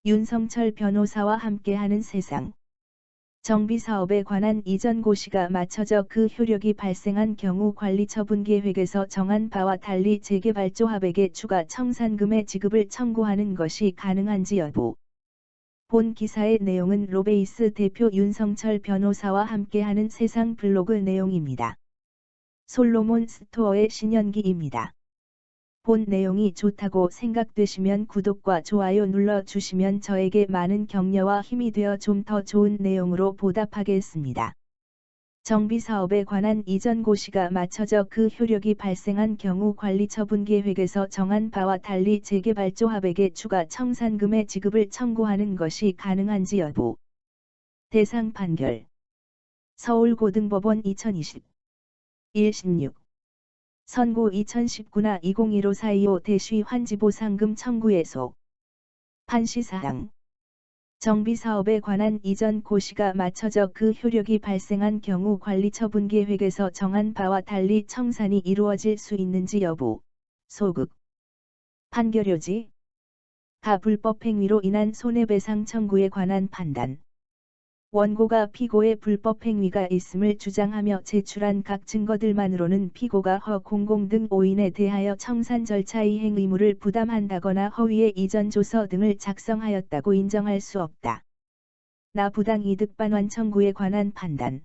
윤성철 변호사와 함께하는 세상. 정비사업에 관한 이전 고시가 맞춰져 그 효력이 발생한 경우 관리처분계획에서 정한 바와 달리 재개발조합에게 추가 청산금의 지급을 청구하는 것이 가능한지 여부. 본 기사의 내용은 로베이스 대표 윤성철 변호사와 함께하는 세상 블로그 내용입니다. 솔로몬 스토어의 신현기입니다. 본 내용이 좋다고 생각되시면 구독과 좋아요 눌러주시면 저에게 많은 격려와 힘이 되어 좀 더 좋은 내용으로 보답하겠습니다. 정비사업에 관한 이전 고시가 맞춰져 그 효력이 발생한 경우 관리처분계획에서 정한 바와 달리 재개발조합에게 추가 청산금의 지급을 청구하는 것이 가능한지 여부. 대상 판결. 서울고등법원 2020. 116. 선고 2019나 2015-4225 환지보상금 청구에소. 판시사항. 정비사업에 관한 이전 고시가 맞춰져 그 효력이 발생한 경우 관리처분계획에서 정한 바와 달리 청산이 이루어질 수 있는지 여부. 소극. 판결요지. 가 불법행위로 인한 손해배상 청구에 관한 판단. 원고가 피고의 불법행위가 있음을 주장하며 제출한 각 증거들만으로는 피고가 허공공 등 5인에 대하여 청산 절차 이행 의무를 부담한다거나 허위의 이전 조서 등을 작성하였다고 인정할 수 없다. 나 부당이득 반환 청구에 관한 판단.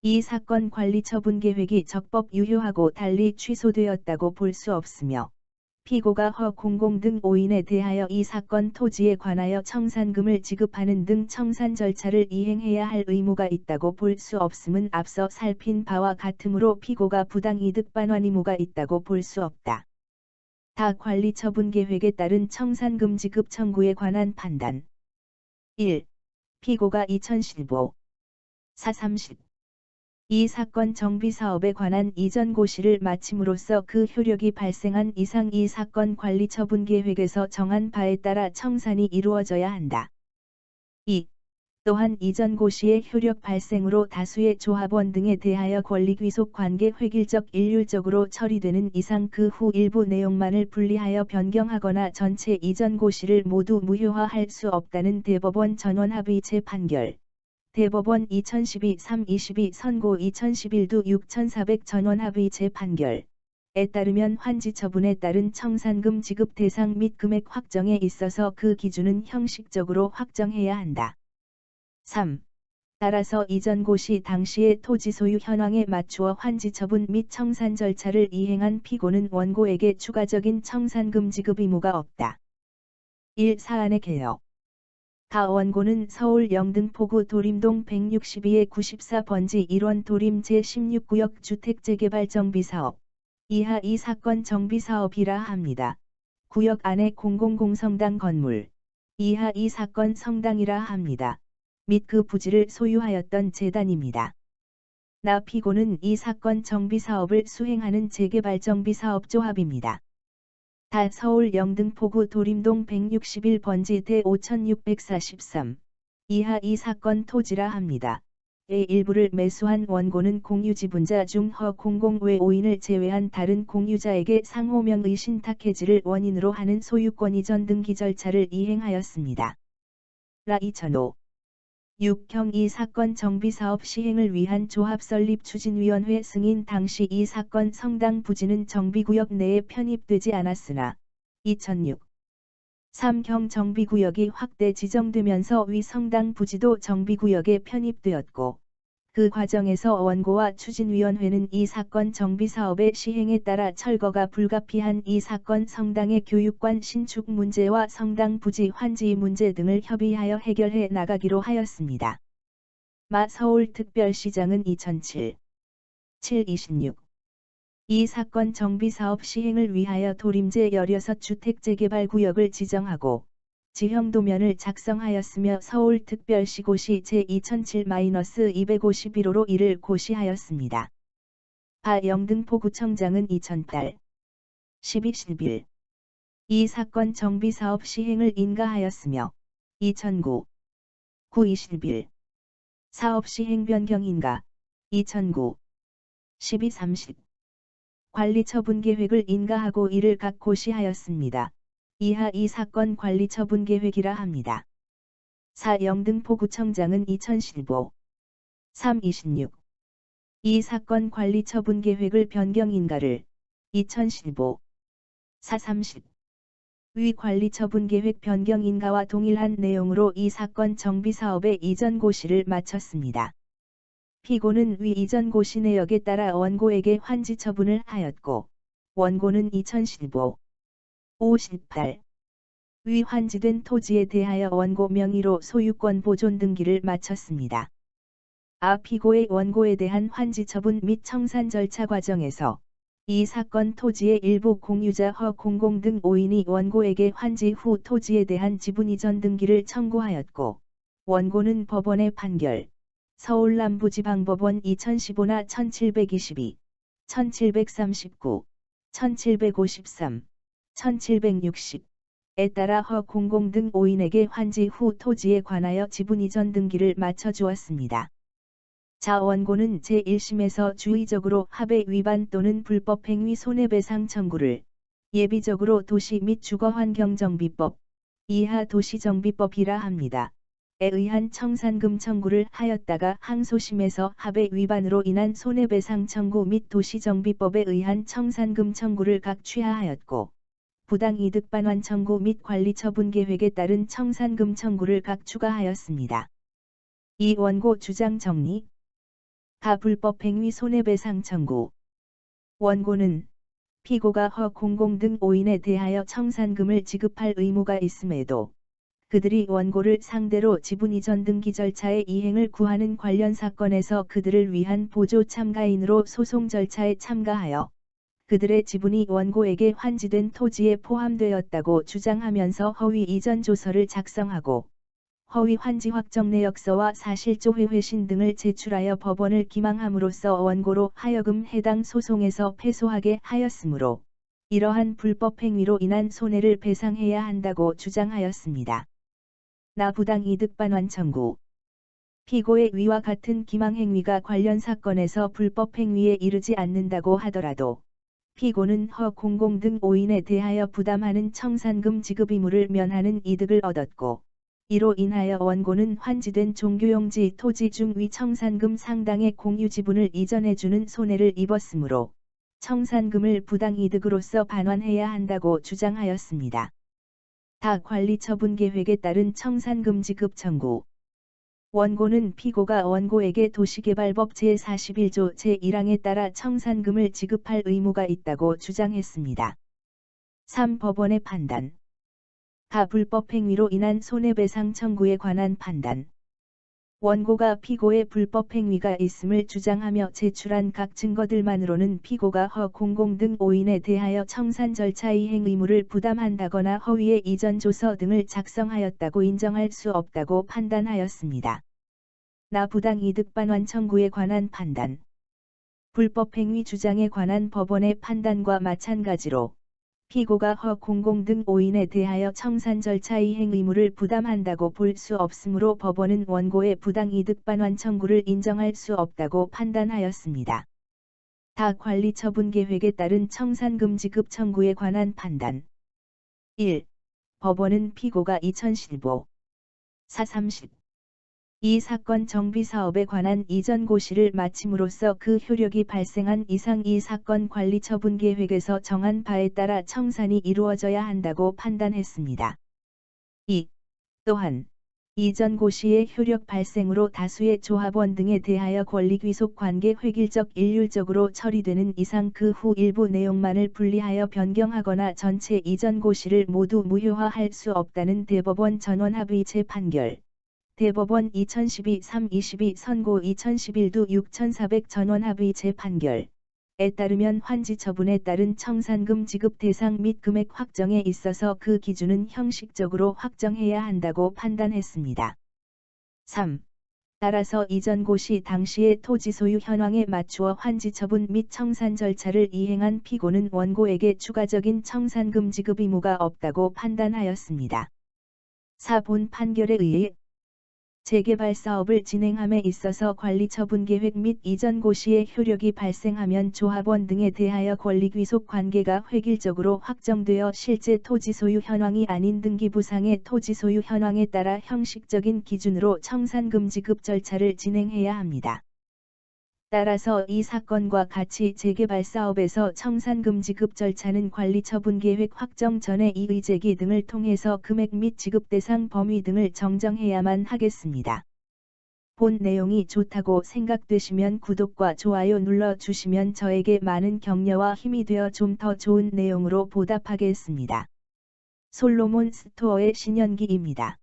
이 사건 관리처분계획이 적법 유효하고 달리 취소되었다고 볼 수 없으며 피고가 허공공 등 5인에 대하여 이 사건 토지에 관하여 청산금을 지급하는 등 청산 절차를 이행해야 할 의무가 있다고 볼 수 없음은 앞서 살핀 바와 같으므로 피고가 부당이득 반환 의무가 있다고 볼 수 없다. 다 관리처분계획에 따른 청산금 지급 청구에 관한 판단. 1. 피고가 2015. 430. 이 사건 정비사업에 관한 이전 고시를 마침으로써 그 효력이 발생한 이상 이 사건 관리처분계획에서 정한 바에 따라 청산이 이루어져야 한다. 2. 또한 이전 고시의 효력 발생으로 다수의 조합원 등에 대하여 권리귀속 관계 획일적 일률적으로 처리되는 이상 그 후 일부 내용만을 분리하여 변경하거나 전체 이전 고시를 모두 무효화할 수 없다는 대법원 전원합의 재판결. 대법원 2012-322 선고 2011두 6400 전원합의 재판결에 따르면 환지처분에 따른 청산금 지급 대상 및 금액 확정에 있어서 그 기준은 형식적으로 확정해야 한다. 3. 따라서 이전 고시 당시의 토지 소유 현황에 맞추어 환지처분 및 청산 절차를 이행한 피고는 원고에게 추가적인 청산금 지급 의무가 없다. 1. 사안의 개요. 가 원고는 서울 영등포구 도림동 162-94번지 1원 도림 제16구역 주택재개발 정비사업 이하 이 사건 정비사업이라 합니다. 구역 안에 공공공성당 건물 이하 이 사건 성당이라 합니다. 및 그 부지를 소유하였던 재단입니다. 나 피고는 이 사건 정비사업을 수행하는 재개발 정비사업조합입니다. 다 서울 영등포구 도림동 161번지 대 5643 이하 이 사건 토지라 합니다. 의 일부를 매수한 원고는 공유지분자 중 허공공 외 5인을 제외한 다른 공유자에게 상호명의 신탁해지를 원인으로 하는 소유권 이전 등기 절차를 이행하였습니다. 라 2005. 6형 이 사건 정비사업 시행을 위한 조합설립추진위원회 승인 당시 이 사건 성당 부지는 정비구역 내에 편입되지 않았으나 2006. 3형 정비구역이 확대 지정되면서 위 성당 부지도 정비구역에 편입되었고 그 과정에서 원고와 추진위원회는 이 사건 정비사업의 시행에 따라 철거가 불가피한 이 사건 성당의 교육관 신축 문제와 성당 부지 환지 문제 등을 협의하여 해결해 나가기로 하였습니다. 마 서울특별시장은 2007. 726. 이 사건 정비사업 시행을 위하여 도림제 16주택재개발구역을 지정하고 지형도면을 작성하였으며 서울특별시고시 제2007-251호로 이를 고시하였습니다. 바 영등포구청장은 2000달 12-11. 이 사건 정비사업 시행을 인가하였으며 2009. 9-21. 사업 시행 변경 인가 2009. 12-30. 관리처분 계획을 인가하고 이를 각 고시하였습니다. 이하 이 사건 관리 처분 계획이라 합니다. 4. 영등포구청장은 2015 3.26 이 사건 관리 처분 계획을 변경인가를 2015 4.30 위 관리 처분 계획 변경인가와 동일한 내용으로 이 사건 정비사업의 이전 고시를 마쳤습니다. 피고는 위 이전 고시 내역에 따라 원고에게 환지 처분을 하였고 원고는 2015 5.18 위 환지된 토지에 대하여 원고 명의로 소유권 보존 등기를 마쳤습니다. 피고의 원고에 대한 환지 처분 및 청산 절차 과정에서 이 사건 토지의 일부 공유자 허공공 등 5인이 원고에게 환지 후 토지에 대한 지분 이전 등기를 청구하였고 원고는 법원의 판결 서울남부지방법원 2015나 1722, 1739, 1753, 1760에 따라 허공공 등 5인에게 환지 후 토지에 관하여 지분 이전 등기를 마쳐주었습니다. 원고는 제1심에서 주의적으로 합의 위반 또는 불법 행위 손해배상 청구를 예비적으로 도시 및 주거환경정비법, 이하 도시정비법이라 합니다. 에 의한 청산금 청구를 하였다가 항소심에서 합의 위반으로 인한 손해배상 청구 및 도시정비법에 의한 청산금 청구를 각 취하하였고 부당이득 반환 청구 및 관리처분 계획에 따른 청산금 청구를 각 추가하였습니다. 이 원고 주장 정리 불법행위 손해배상 청구 원고는 피고가 허공공 등 5인에 대하여 청산금을 지급할 의무가 있음에도 그들이 원고를 상대로 지분 이전 등기 절차의 이행을 구하는 관련 사건에서 그들을 위한 보조 참가인으로 소송 절차에 참가하여 그들의 지분이 원고에게 환지된 토지에 포함되었다고 주장하면서 허위 이전 조서를 작성하고 허위 환지 확정 내역서와 사실조회 회신 등을 제출하여 법원을 기망함으로써 원고로 하여금 해당 소송에서 패소하게 하였으므로 이러한 불법 행위로 인한 손해를 배상해야 한다고 주장하였습니다. 부당이득 반환 청구 피고의 위와 같은 기망행위가 관련 사건에서 불법 행위에 이르지 않는다고 하더라도 피고는 허공공 등 5인에 대하여 부담하는 청산금 지급 의무를 면하는 이득을 얻었고 이로 인하여 원고는 환지된 종교용지 토지 중 위 청산금 상당의 공유 지분을 이전해주는 손해를 입었으므로 청산금을 부당이득으로서 반환해야 한다고 주장하였습니다. 관리처분 계획에 따른 청산금 지급 청구 원고는 피고가 원고에게 도시개발법 제41조 제1항에 따라 청산금을 지급할 의무가 있다고 주장했습니다. 3. 법원의 판단 불법 행위로 인한 손해배상 청구에 관한 판단 원고가 피고의 불법 행위가 있음을 주장하며 제출한 각 증거들만으로는 피고가 허공공 등 5인에 대하여 청산 절차 이행 의무를 부담한다거나 허위의 이전 조서 등을 작성하였다고 인정할 수 없다고 판단하였습니다. 부당이득 반환 청구에 관한 판단 불법 행위 주장에 관한 법원의 판단과 마찬가지로 피고가 허공공 등 5인에 대하여 청산 절차 이행 의무를 부담한다고 볼 수 없으므로 법원은 원고의 부당이득 반환 청구를 인정할 수 없다고 판단하였습니다. 관리처분 계획에 따른 청산금 지급 청구에 관한 판단 1. 법원은 피고가 2015 4.30 이 사건 정비사업에 관한 이전 고시를 마침으로써 그 효력이 발생한 이상 이 사건 관리처분 계획에서 정한 바에 따라 청산이 이루어져야 한다고 판단했습니다. 2. 또한 이전 고시의 효력 발생으로 다수의 조합원 등에 대하여 권리귀속 관계 획일적 일률적으로 처리되는 이상 그 후 일부 내용만을 분리하여 변경하거나 전체 이전 고시를 모두 무효화할 수 없다는 대법원 전원합의 재판결 대법원 2012 3.22 선고 2011두 6400 전원합의 재판결에 따르면 환지 처분에 따른 청산금 지급 대상 및 금액 확정에 있어서 그 기준은 형식적으로 확정해야 한다고 판단했습니다. 3. 따라서 이전 고시 당시의 토지 소유 현황에 맞추어 환지 처분 및 청산 절차를 이행한 피고는 원고에게 추가적인 청산금 지급 의무가 없다고 판단하였습니다. 4. 본 판결에 의해 재개발 사업을 진행함에 있어서 관리처분계획 및 이전 고시의 효력이 발생하면 조합원 등에 대하여 권리귀속 관계가 획일적으로 확정되어 실제 토지소유 현황이 아닌 등기부상의 토지소유 현황에 따라 형식적인 기준으로 청산금지급 절차를 진행해야 합니다. 따라서 이 사건과 같이 재개발 사업에서 청산금지급 절차는 관리처분계획 확정 전에 이의제기 등을 통해서 금액 및 지급대상 범위 등을 정정해야만 하겠습니다. 본 내용이 좋다고 생각되시면 구독과 좋아요 눌러주시면 저에게 많은 격려와 힘이 되어 좀 더 좋은 내용으로 보답하겠습니다. 솔로몬 스토어의 신현기입니다.